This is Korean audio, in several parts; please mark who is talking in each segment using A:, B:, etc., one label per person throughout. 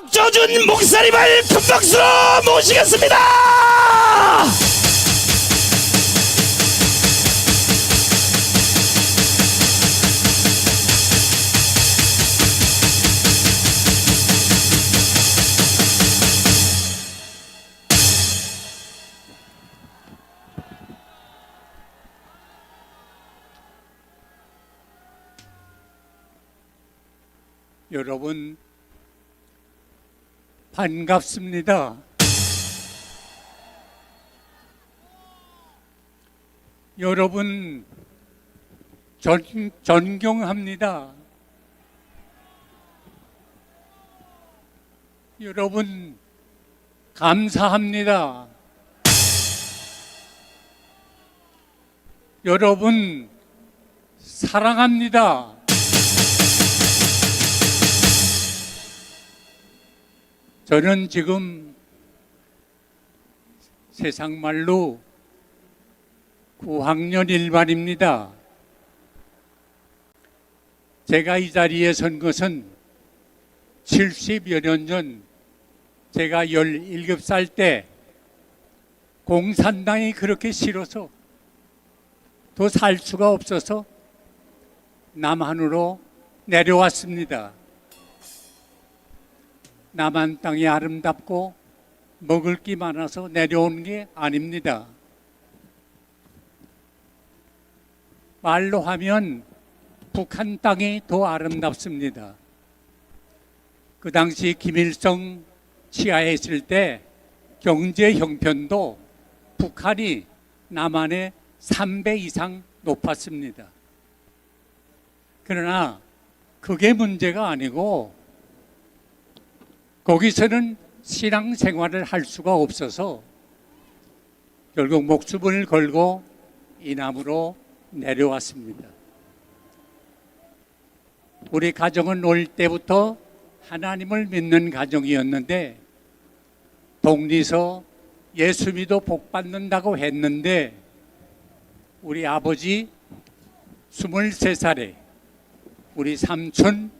A: 박조준 목사님을 큰 박수로 모시겠습니다.
B: 여러분 반갑습니다. 여러분 존경합니다. 여러분 감사합니다. 여러분 사랑합니다. 저는 지금 세상 말로 9학년 1반입니다. 제가 이 자리에 선 것은 70여 년 전 제가 17살 때 공산당이 그렇게 싫어서 더 살 수가 없어서 남한으로 내려왔습니다. 남한 땅이 아름답고 먹을 게 많아서 내려온 게 아닙니다. 말로 하면 북한 땅이 더 아름답습니다. 그 당시 김일성 치하에 있을 때 경제 형편도 북한이 남한의 3배 이상 높았습니다. 그러나 그게 문제가 아니고 거기서는 신앙생활을 할 수가 없어서 결국 목숨을 걸고 이남으로 내려왔습니다. 우리 가정은 어릴 때부터 하나님을 믿는 가정이었는데 독리서 예수 믿어 복 받는다고 했는데 우리 아버지 23살에 우리 삼촌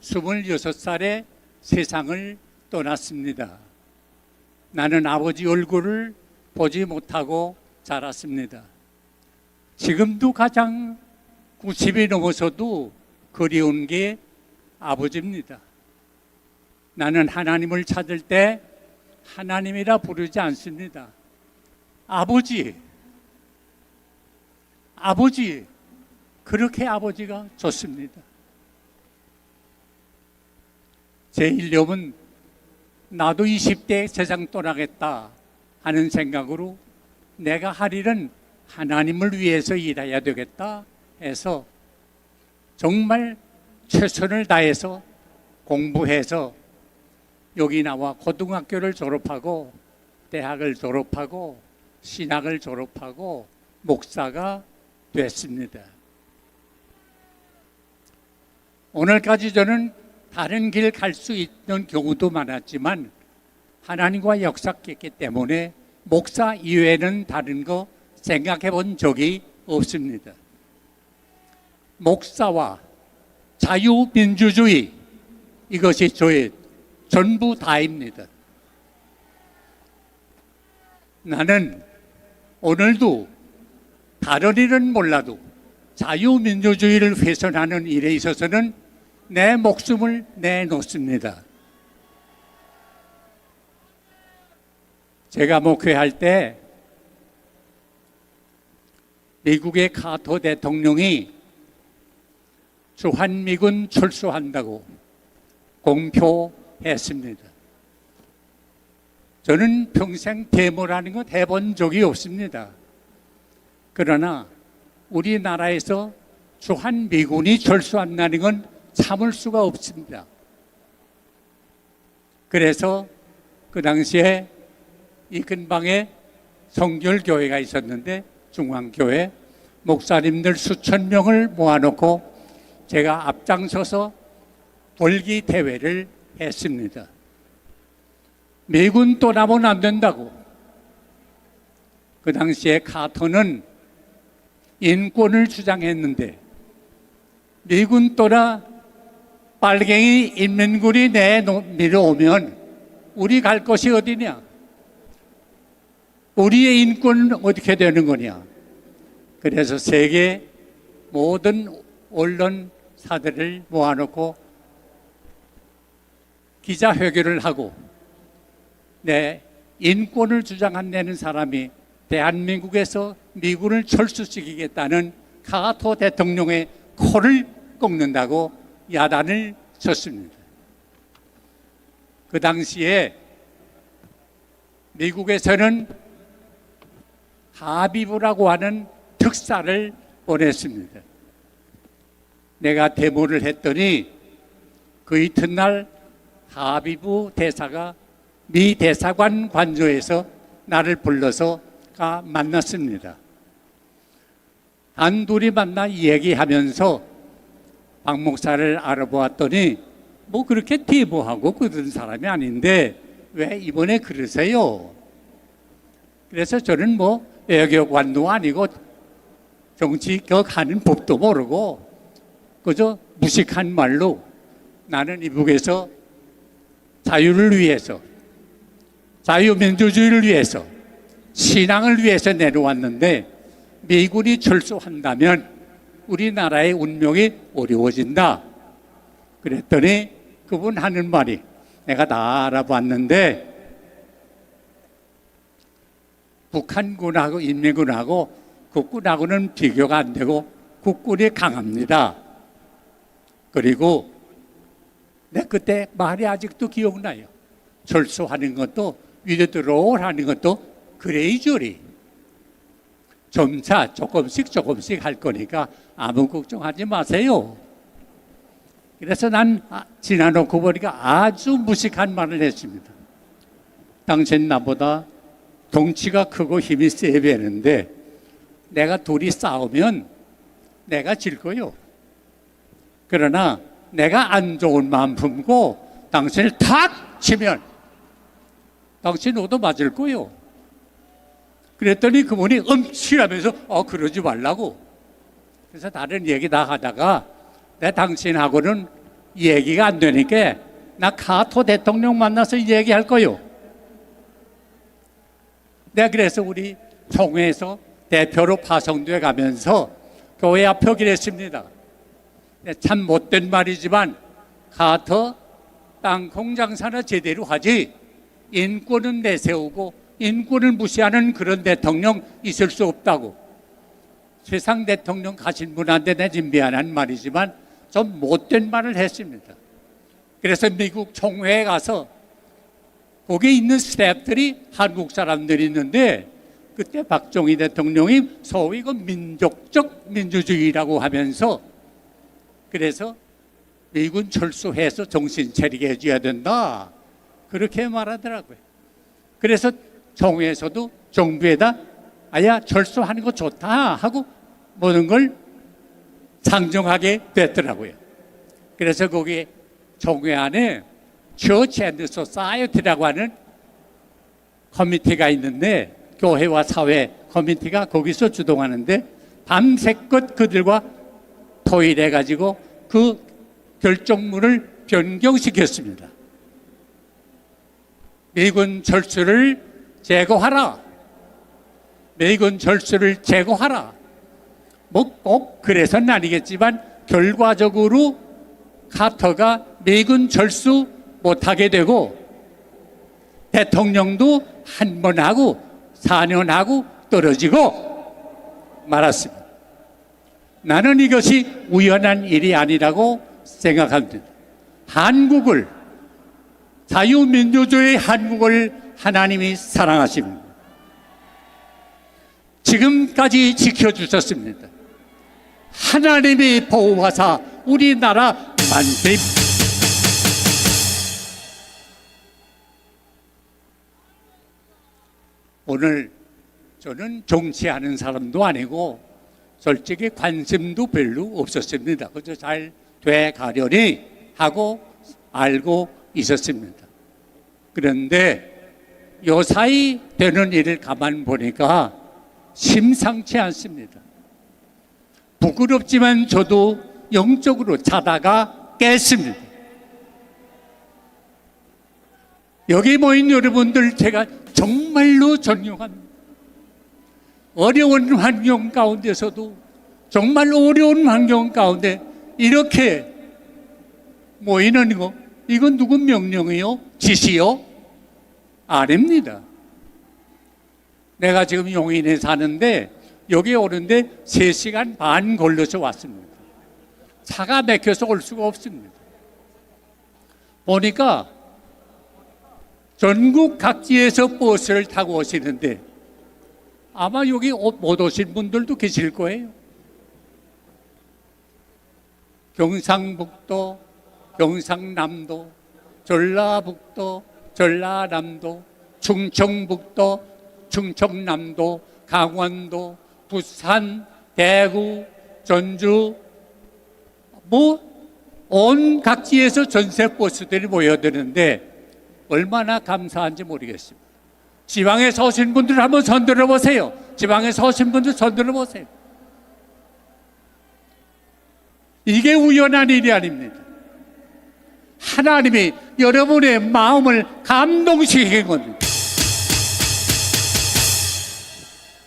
B: 26살에 세상을 떠났습니다. 나는 아버지 얼굴을 보지 못하고 자랐습니다. 지금도 가장 90이 넘어서도 그리운 게 아버지입니다. 나는 하나님을 찾을 때 하나님이라 부르지 않습니다. 아버지, 아버지, 그렇게 아버지가 좋습니다. 제 일념은 나도 20대에 세상 떠나겠다 하는 생각으로 내가 할 일은 하나님을 위해서 일해야 되겠다 해서 정말 최선을 다해서 공부해서 여기 나와 고등학교를 졸업하고 대학을 졸업하고 신학을 졸업하고 목사가 됐습니다. 오늘까지 저는 다른 길 갈 수 있는 경우도 많았지만 하나님과 역사했기 때문에 목사 이외에는 다른 거 생각해 본 적이 없습니다. 목사와 자유민주주의 이것이 저의 전부 다입니다. 나는 오늘도 다른 일은 몰라도 자유민주주의를 훼손하는 일에 있어서는 내 목숨을 내놓습니다. 제가 목회할 때 미국의 카터 대통령이 주한미군 철수한다고 공표했습니다. 저는 평생 데모라는 거 해본 적이 없습니다. 그러나 우리나라에서 주한미군이 철수한다는 건 참을 수가 없습니다. 그래서 그 당시에 이 근방에 성결교회가 있었는데 중앙교회 목사님들 수천 명을 모아놓고 제가 앞장서서 벌기 대회를 했습니다. 미군 떠나면 안 된다고. 그 당시에 카터는 인권을 주장했는데 미군 떠나 빨갱이 인민군이 밀어오면 우리 갈 곳이 어디냐? 우리의 인권은 어떻게 되는 거냐? 그래서 세계 모든 언론사들을 모아놓고 기자회견을 하고 내 인권을 주장한다는 사람이 대한민국에서 미군을 철수시키겠다는 카토 대통령의 코를 꺾는다고 야단을 쳤습니다. 그 당시에 미국에서는 하비부라고 하는 특사를 보냈습니다. 내가 데모를 했더니 그 이튿날 하비부 대사가 미 대사관 관저에서 나를 불러서 만났습니다. 단둘이 만나 얘기하면서 박 목사를 알아보았더니 뭐 그렇게 데모하고 그런 사람이 아닌데 왜 이번에 그러세요? 그래서 저는 뭐 외교관도 아니고 정치격하는 법도 모르고 그저 무식한 말로 나는 이북에서 자유를 위해서 자유민주주의를 위해서 신앙을 위해서 내려왔는데 미군이 철수한다면 우리나라의 운명이 어려워진다. 그랬더니 그분 하는 말이 내가 다 알아봤는데 북한군하고 인민군하고 국군하고는 비교가 안 되고 국군이 강합니다. 그리고 내 그때 말이 아직도 기억나요. 철수하는 것도 위드로우 하는 것도 그레이저리 점차 조금씩 할 거니까 아무 걱정하지 마세요. 그래서 난 지나놓고 보니까 아주 무식한 말을 했습니다. 당신 나보다 덩치가 크고 힘이 세 배는데 내가 둘이 싸우면 내가 질 거요. 그러나 내가 안 좋은 마음 품고 당신을 탁 치면 당신 옷도 맞을 거요. 그랬더니 그분이 음치라면서 그러지 말라고. 그래서 다른 얘기 다 하다가 내 당신하고는 얘기가 안 되니까 나 카토 대통령 만나서 얘기할 거요. 내가 그래서 우리 총회에서 대표로 파송돼 가면서 교회 앞에 기랬습니다. 참 못된 말이지만 카터 땅콩 장사나 제대로 하지 인권은 내세우고 인권을 무시하는 그런 대통령 있을 수 없다고. 세상 대통령 가신 분한테 내 지금 미안한 말이지만 좀 못된 말을 했습니다. 그래서 미국 총회에 가서 거기 있는 스태프들이 한국 사람들이 있는데 그때 박정희 대통령이 소위 그 민족적 민주주의라고 하면서 그래서 미군 철수해서 정신 차리게 해줘야 된다 그렇게 말하더라고요. 그래서 총회에서도 정부에다 아야 철수하는 거 좋다 하고 모든 걸 상정하게 됐더라고요. 그래서 거기 총회 안에 처치 앤드 소사이어티라고 하는 커미티가 있는데 교회와 사회 커미티가 거기서 주동하는데 밤새껏 그들과 토의해가지고 그 결정문을 변경시켰습니다. 미군 철수를 제거하라. 미군 철수를 제거하라. 뭐 꼭 그래서는 아니겠지만 결과적으로 카터가 미군 철수 못하게 되고 대통령도 한 번 하고 4년 하고 떨어지고 말았습니다. 나는 이것이 우연한 일이 아니라고 생각합니다. 한국을 자유민주주의 한국을 하나님이 사랑하십니다. 지금까지 지켜주셨습니다. 하나님이 보호하사 우리나라 만세. 오늘 저는 정치하는 사람도 아니고 솔직히 관심도 별로 없었습니다. 그저 잘 돼가려니 하고 알고 있었습니다. 그런데 요사이 되는 일을 가만 보니까 심상치 않습니다. 부끄럽지만 저도 영적으로 자다가 깼습니다. 여기 모인 여러분들 제가 정말로 존경합니다. 어려운 환경 가운데서도, 정말 어려운 환경 가운데 이렇게 모이는 거, 이건 누구 명령이요? 지시요? 아닙니다. 내가 지금 용인에 사는데 여기 오는데 3시간 반 걸려서 왔습니다. 차가 막혀서 올 수가 없습니다. 보니까 전국 각지에서 버스를 타고 오시는데 아마 여기 못 오신 분들도 계실 거예요. 경상북도, 경상남도, 전라북도, 전라남도, 충청북도, 충청남도, 강원도, 부산, 대구, 전주, 온 각지에서 전세 버스들이 모여드는데 얼마나 감사한지 모르겠습니다. 지방에서 오신 분들 한번 손 들어보세요. 지방에서 오신 분들 손 들어보세요. 이게 우연한 일이 아닙니다. 하나님이 여러분의 마음을 감동시킨 겁니다.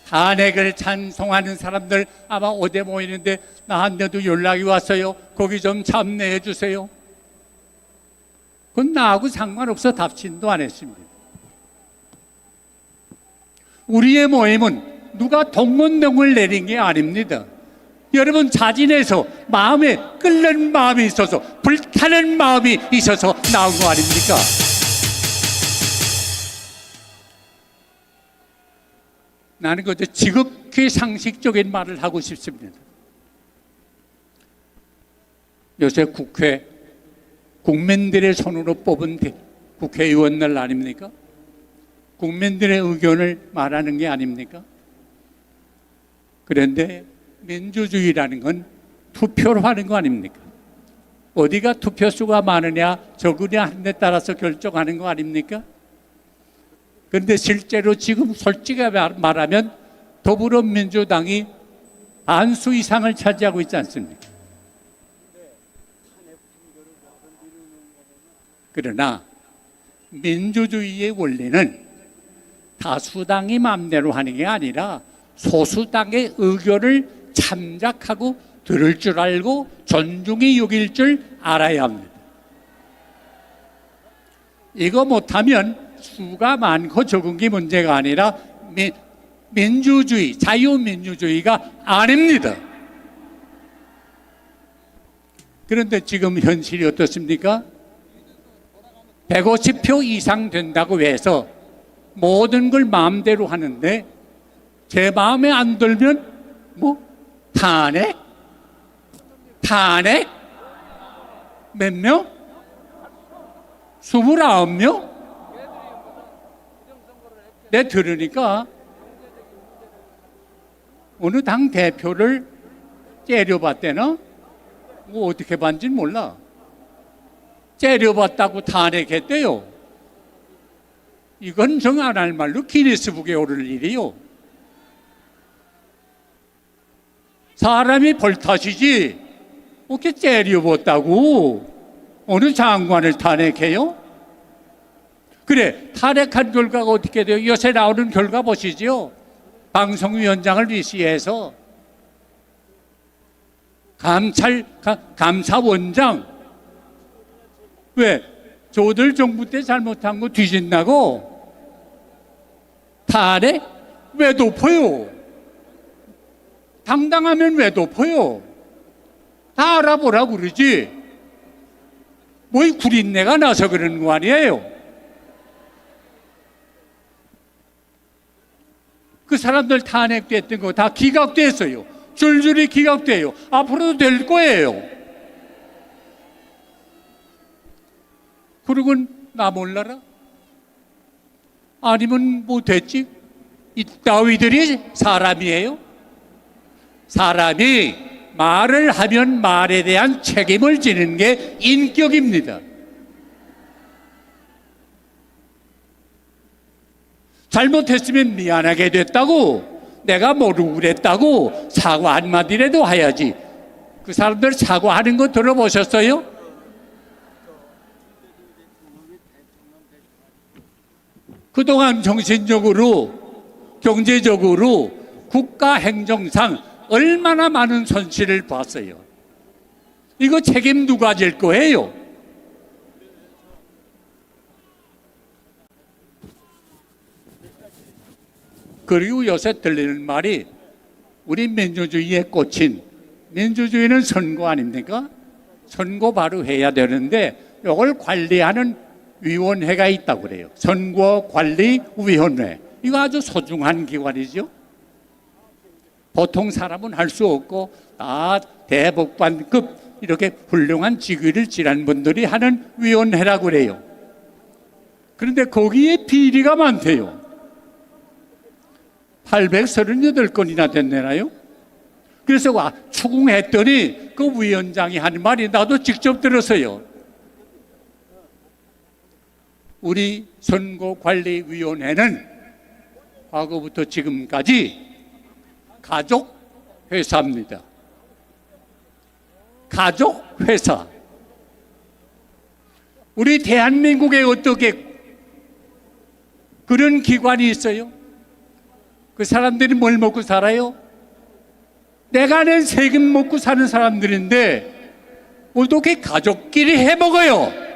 B: 탄핵을 찬송하는 사람들 아마 어디 모이는데 나한테도 연락이 왔어요. 거기 좀 참여해 주세요. 그건 나하고 상관없어 답신도 안 했습니다. 우리의 모임은 누가 동문동을 내린 게 아닙니다. 여러분 자진해서 마음에 끓는 마음이 있어서, 불타는 마음이 있어서 나온 거 아닙니까? 나는 그저 지극히 상식적인 말을 하고 싶습니다. 요새 국회, 국민들의 손으로 뽑은 국회의원들 아닙니까? 국민들의 의견을 말하는 게 아닙니까? 그런데 민주주의라는 건 투표로 하는 거 아닙니까? 어디가 투표수가 많으냐 적으냐 하는 데 따라서 결정하는 거 아닙니까? 그런데 실제로 지금 솔직히 말하면 더불어민주당이 반수 이상을 차지하고 있지 않습니까? 그러나 민주주의의 원리는 다수당이 마음대로 하는 게 아니라 소수당의 의견을 참작하고 들을 줄 알고 존중히 여길 줄 알아야 합니다. 이거 못하면 수가 많고 적은 게 문제가 아니라 민주주의, 자유민주주의가 아닙니다. 그런데 지금 현실이 어떻습니까? 150표 이상 된다고 해서 모든 걸 마음대로 하는데 제 마음에 안 들면 탄핵? 탄핵? 몇 명? 29명? 내 들으니까 어느 당 대표를 째려봤대나? 어떻게 봤는지 몰라. 째려봤다고 탄핵했대요. 이건 정 안 할 말로 기네스북에 오를 일이요. 사람이 벌타시지 어떻게 째려봤다고 어느 장관을 탄핵해요? 그래, 탄핵한 결과가 어떻게 돼요? 요새 나오는 결과 보시죠. 방송위원장을 위시해서 감사원장, 왜? 조들 정부 때 잘못한 거 뒤진다고? 탄핵? 왜 덮어요? 당당하면 왜 덮어요? 다 알아보라고 그러지. 뭐 구린내가 나서 그러는 거 아니에요? 그 사람들 탄핵됐던 거 다 기각됐어요. 줄줄이 기각돼요. 앞으로도 될 거예요. 그러고 나 몰라라? 아니면 뭐 됐지? 이 따위들이 사람이에요? 사람이 말을 하면 말에 대한 책임을 지는 게 인격입니다. 잘못했으면 미안하게 됐다고, 내가 모르고 그랬다고 사과 한마디라도 해야지. 그 사람들 사과하는 거 들어보셨어요? 그동안 정신적으로, 경제적으로, 국가 행정상 얼마나 많은 손실을 봤어요. 이거 책임 누가 질 거예요? 그리고 요새 들리는 말이 우리 민주주의에 꽂힌, 민주주의는 선거 아닙니까? 선거 바로 해야 되는데 이걸 관리하는 위원회가 있다고 그래요. 선거관리위원회. 이거 아주 소중한 기관이죠. 보통 사람은 할 수 없고 대법관급 이렇게 훌륭한 직위를 지난 분들이 하는 위원회라고 그래요. 그런데 거기에 비리가 많대요. 838건이나 됐나요? 그래서 추궁했더니 그 위원장이 하는 말이 나도 직접 들었어요. 우리 선거관리위원회는 과거부터 지금까지 가족회사입니다. 가족회사. 우리 대한민국에 어떻게 그런 기관이 있어요? 그 사람들이 뭘 먹고 살아요? 내가 낸 세금 먹고 사는 사람들인데 어떻게 가족끼리 해먹어요?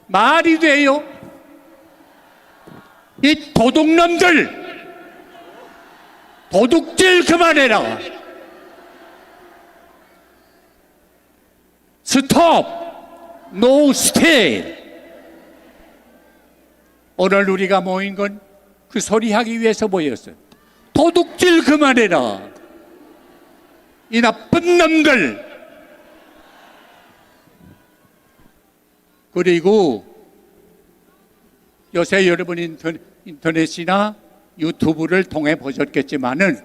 B: 말이 돼요? 이 도둑놈들! 도둑질 그만해라! 스톱! 노 스테이! 오늘 우리가 모인 건 그 소리 하기 위해서 모였어요. 도둑질 그만해라! 이 나쁜 놈들! 그리고 요새 여러분 인터넷이나 유튜브를 통해 보셨겠지만은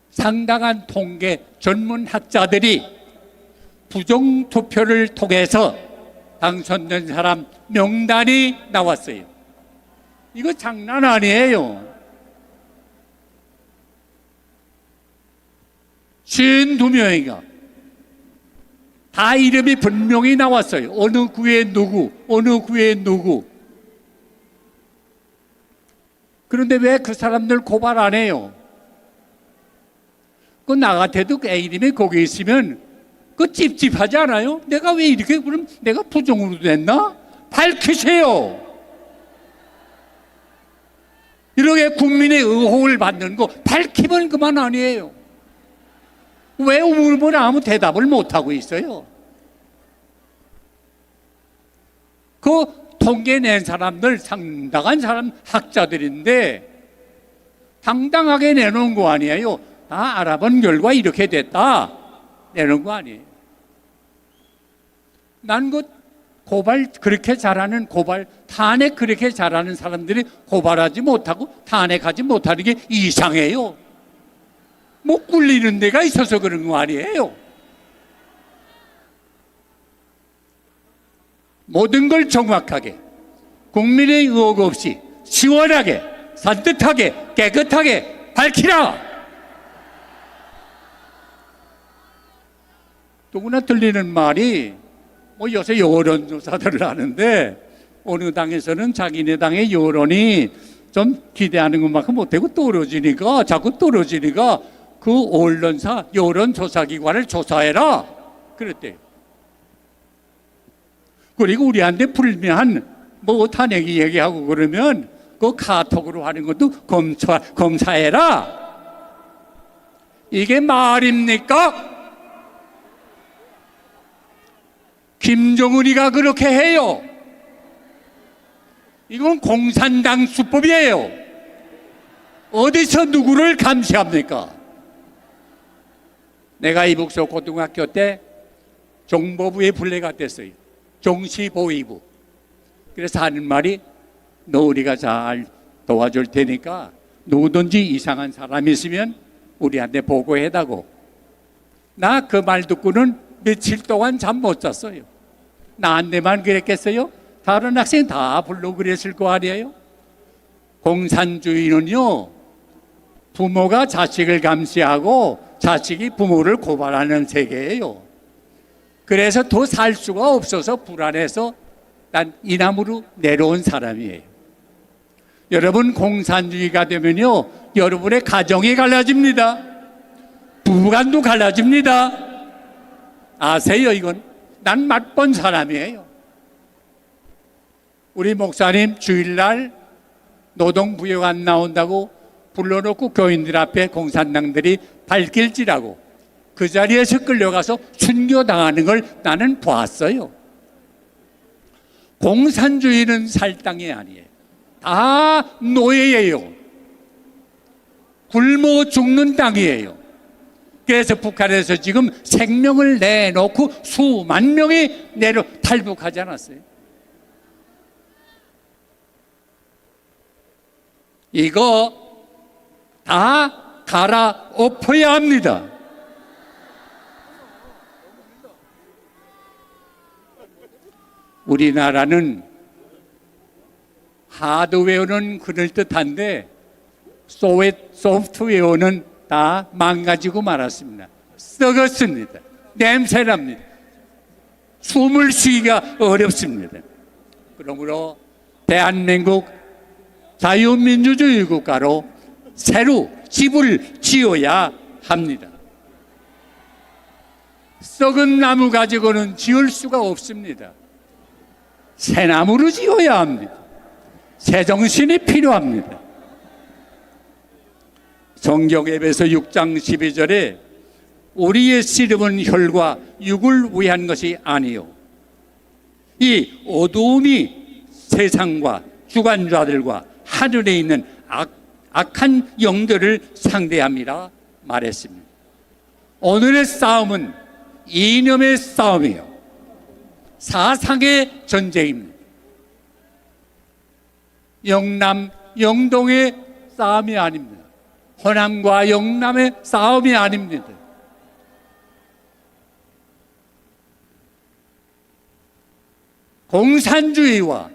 B: 상당한 통계 전문학자들이 부정투표를 통해서 당선된 사람 명단이 나왔어요. 이거 장난 아니에요. 52명이가 다 이름이 분명히 나왔어요. 어느 구에 누구, 어느 구에 누구. 그런데 왜 그 사람들 고발 안 해요? 그 나 같아도 그 이름이 거기 있으면 그 찝찝하지 않아요? 내가 왜 이렇게, 그럼 내가 부정으로 됐나? 밝히세요. 이렇게 국민의 의혹을 받는 거 밝히면 그만 아니에요. 왜 물어보면 아무 대답을 못하고 있어요? 그 통계 낸 사람들 상당한 사람 학자들인데 당당하게 내놓은 거 아니에요. 다 알아본 결과 이렇게 됐다 내놓은 거 아니에요. 난 그 고발 그렇게 잘하는 탄핵 그렇게 잘하는 사람들이 고발하지 못하고 탄핵하지 못하는 게 이상해요. 못 굴리는 데가 있어서 그런 거 아니에요. 모든 걸 정확하게 국민의 의혹 없이 시원하게 산뜻하게 깨끗하게 밝히라. 누구나 들리는 말이 요새 여론조사들을 하는데 어느 당에서는 자기네 당의 여론이 좀 기대하는 것만큼 못되고 자꾸 떨어지니까 그 언론사 여론조사기관을 조사해라 그랬대요. 그리고 우리한테 불면 탄핵 얘기하고 그러면 그 카톡으로 하는 것도 검사해라. 이게 말입니까? 김정은이가 그렇게 해요. 이건 공산당 수법이에요. 어디서 누구를 감시합니까? 내가 이북서 고등학교 때 정보부에 분례가 됐어요. 정시보위부. 그래서 하는 말이 너 우리가 잘 도와줄 테니까 누구든지 이상한 사람이 있으면 우리한테 보고해다고. 나 그 말 듣고는 며칠 동안 잠 못 잤어요. 나한테만 그랬겠어요? 다른 학생 다 불러 그랬을 거 아니에요? 공산주의는요, 부모가 자식을 감시하고 자식이 부모를 고발하는 세계예요. 그래서 더 살 수가 없어서 불안해서 난 이남으로 내려온 사람이에요. 여러분, 공산주의가 되면요, 여러분의 가정이 갈라집니다. 부부간도 갈라집니다. 아세요, 이건? 난 맛본 사람이에요. 우리 목사님 주일날 노동부역 안 나온다고 불러놓고 교인들 앞에 공산당들이 발길질하고 그 자리에서 끌려가서 순교당하는 걸 나는 보았어요. 공산주의는 살 땅이 아니에요. 다 노예예요. 굶어 죽는 땅이에요. 그래서 북한에서 지금 생명을 내놓고 수만 명이 탈북하지 않았어요. 이거 다 갈아엎어야 합니다. 우리나라는 하드웨어는 그럴듯한데 소프트웨어는 다 망가지고 말았습니다. 썩었습니다. 냄새납니다. 숨을 쉬기가 어렵습니다. 그러므로 대한민국 자유민주주의 국가로 새로 집을 지어야 합니다. 썩은 나무 가지고는 지을 수가 없습니다. 새 나무로 지어야 합니다. 새 정신이 필요합니다. 성경 에베소 6장 12절에 우리의 씨름은 혈과 육을 위한 것이 아니요 이 어두움이 세상과 주관자들과 하늘에 있는 악한 영들을 상대함이라 말했습니다. 오늘의 싸움은 이념의 싸움이에요. 사상의 전쟁입니다. 영남, 영동의 싸움이 아닙니다. 호남과 영남의 싸움이 아닙니다. 공산주의와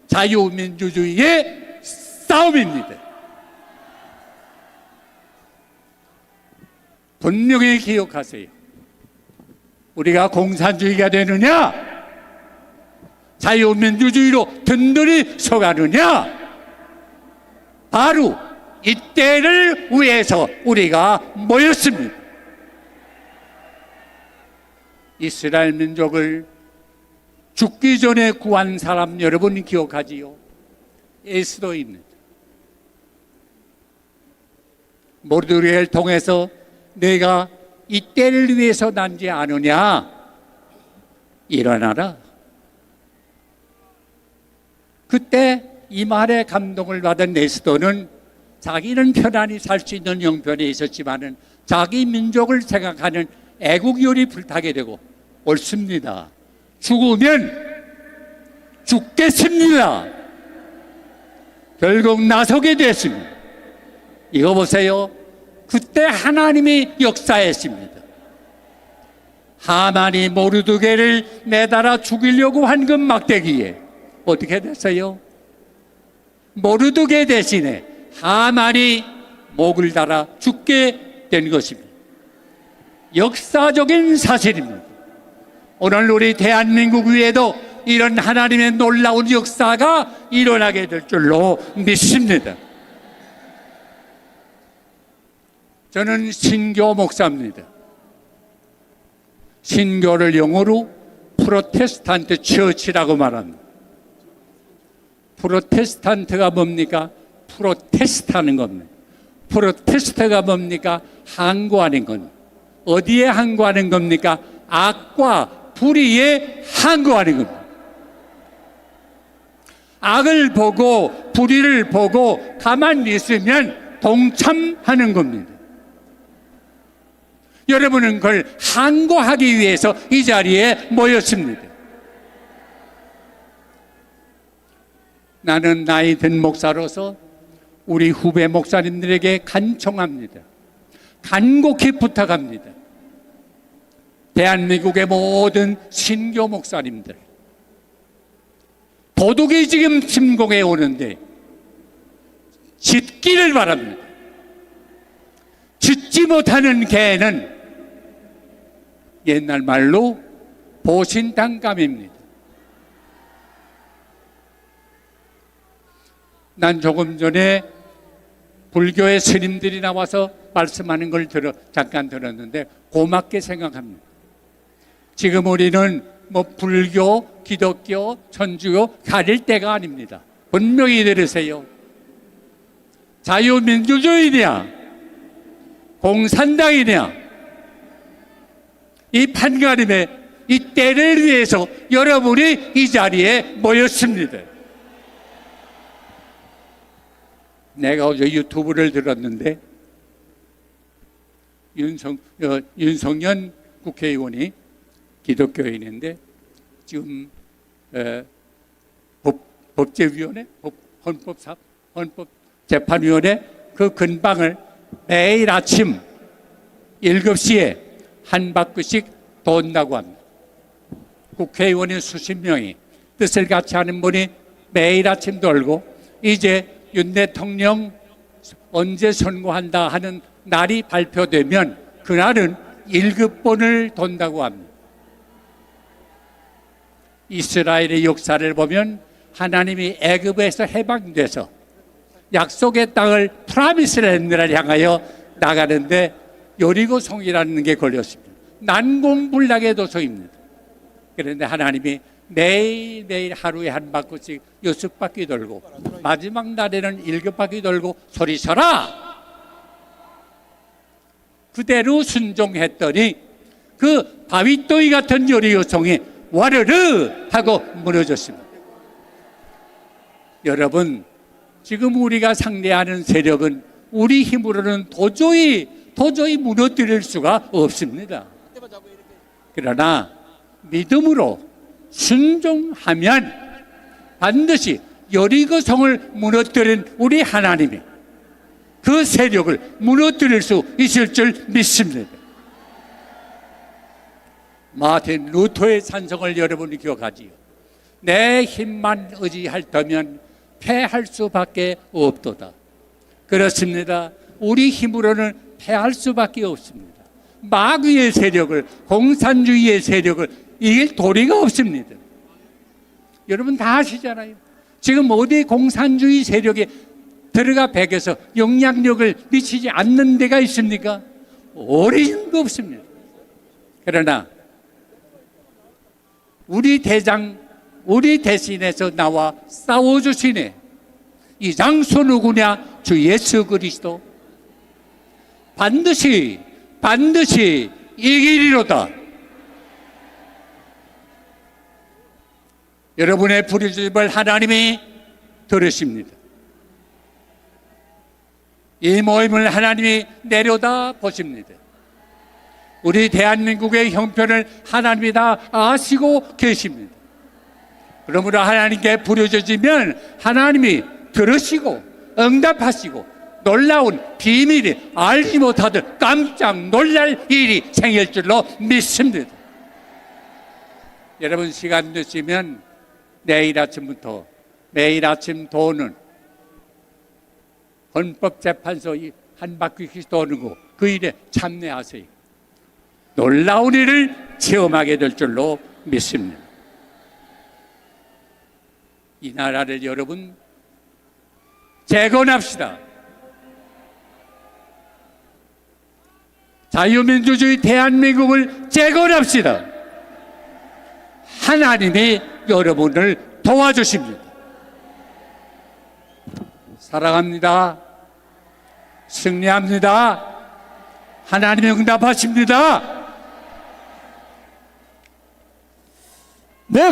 B: 자유민주주의의 싸움입니다. 분명히 기억하세요. 우리가 공산주의가 되느냐, 자유민주주의로 든든히 서가느냐, 바로 이때를 위해서 우리가 모였습니다. 이스라엘 민족을 죽기 전에 구한 사람 여러분 기억하지요? 에스더입니다. 모르드게를 통해서 내가 이때를 위해서 난지 아느냐, 일어나라. 그때 이 말에 감동을 받은 에스더는 자기는 편안히 살 수 있는 형편에 있었지만은 자기 민족을 생각하는 애국열이 불타게 되고, 옳습니다. 죽으면 죽겠습니다. 결국 나서게 됐습니다. 이거 보세요. 그때 하나님이 역사했습니다. 하만이 모르드게를 매달아 죽이려고 한 그 막대기에 어떻게 됐어요? 모르드게 대신에 하만이 목을 달아 죽게 된 것입니다. 역사적인 사실입니다. 오늘 우리 대한민국 위에도 이런 하나님의 놀라운 역사가 일어나게 될 줄로 믿습니다. 저는 신교 목사입니다. 신교를 영어로 프로테스탄트 처치라고 말합니다. 프로테스탄트가 뭡니까? 프로테스트하는 겁니다. 프로테스트가 뭡니까? 항거하는 겁니다. 어디에 항거하는 겁니까? 악과 불의에 항거하는 겁니다. 악을 보고 불의를 보고 가만히 있으면 동참하는 겁니다. 여러분은 그걸 항거하기 위해서 이 자리에 모였습니다. 나는 나이 든 목사로서 우리 후배 목사님들에게 간청합니다. 간곡히 부탁합니다. 대한민국의 모든 신교 목사님들, 도둑이 지금 침공해 오는데 짖기를 바랍니다. 짖지 못하는 개는 옛날 말로 보신탕감입니다. 난 조금 전에 불교의 스님들이 나와서 말씀하는 걸 잠깐 들었는데 고맙게 생각합니다. 지금 우리는 뭐 불교, 기독교, 천주교 가릴 때가 아닙니다. 분명히 들으세요. 자유민주주의냐, 공산당이냐, 이 판가름의 이 때를 위해서 여러분이 이 자리에 모였습니다. 내가 어제 유튜브를 들었는데 윤석열 국회의원이 기독교인인데 지금 법제위원회, 헌법재판위원회 그 근방을 매일 아침 7시에 한 바퀴씩 돈다고 합니다. 국회의원이 수십 명이 뜻을 같이 하는 분이 매일 아침 돌고 이제 윤 대통령 언제 선고한다 하는 날이 발표되면 그날은 7번을 돈다고 합니다. 이스라엘의 역사를 보면 하나님이 애굽에서 해방돼서 약속의 땅을 프라미스랜드를 향하여 나가는데 여리고성이라는 게 걸렸습니다. 난공불락의 도성입니다. 그런데 하나님이 매일매일 하루에 한 바퀴씩 6바퀴 돌고 마지막 날에는 7바퀴 돌고 소리쳐라! 그대로 순종했더니 그 바위더위 같은 여리고성이 와르르 하고 무너졌습니다. 여러분, 지금 우리가 상대하는 세력은 우리 힘으로는 도저히 무너뜨릴 수가 없습니다. 그러나 믿음으로 순종하면 반드시 여리고성을 무너뜨린 우리 하나님이 그 세력을 무너뜨릴 수 있을 줄 믿습니다. 마틴 루터의 찬성을 여러분이 기억하지요. 내 힘만 의지할 터면 패할 수밖에 없도다. 그렇습니다. 우리 힘으로는 패할 수밖에 없습니다. 마귀의 세력을, 공산주의의 세력을 이길 도리가 없습니다. 여러분 다 아시잖아요. 지금 어디 공산주의 세력에 들어가 배겨서 영향력을 미치지 않는 데가 있습니까? 어린도 없습니다. 그러나 우리 대신해서 나와 싸워주시네. 이 장수 누구냐? 주 예수 그리스도. 반드시 이기리로다. 여러분의 부르짖음을 하나님이 들으십니다. 이 모임을 하나님이 내려다 보십니다. 우리 대한민국의 형편을 하나님이 다 아시고 계십니다. 그러므로 하나님께 부르짖으면 하나님이 들으시고 응답하시고 놀라운 비밀이 알지 못하던 깜짝 놀랄 일이 생길 줄로 믿습니다. 여러분 시간 되시면 내일 아침부터 매일 아침 도는 헌법재판소 한 바퀴씩 도는 거 그 일에 참여하세요. 놀라운 일을 체험하게 될 줄로 믿습니다. 이 나라를 여러분 재건합시다. 자유민주주의 대한민국을 재건합시다. 하나님이 여러분을 도와주십니다. 사랑합니다. 승리합니다. 하나님이 응답하십니다.
A: 네,